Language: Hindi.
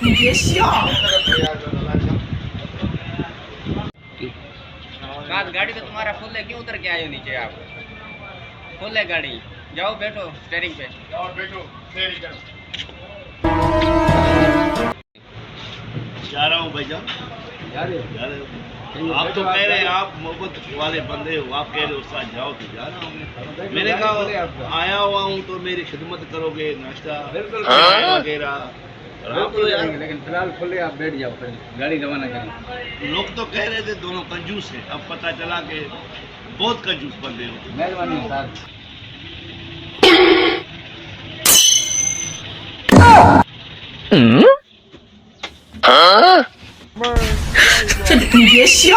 你别笑。 गाड़ी तो तुम्हारा फुल है, क्यों उतर के आए हो नीचे आप? फुल है गाड़ी, जाओ बैठो स्टीयरिंग पे। जाओ बैठो, स्टीयरिंग करो। जा रहा हूँ भाईजान, जा रहे हो? आप तो कह रहे हैं आप मोहब्बत वाले बंदे हो, आप कह रहे हो साथ जाओ तो जा रहा हूँ। मैंने कहा आया हुआ हूँ तो मेरी खिदमत करोगे, नाश्ता वगैरह। आप तो यार, लेकिन फिलहाल खुले आप बैठ जाओ, फिर गाड़ी रवाना करें। लोग तो कह रहे थे दोनों कंजूस हैं, अब पता चला कि बहुत कंजूस बंदे हो। मेहरबानी साहब।这你别笑。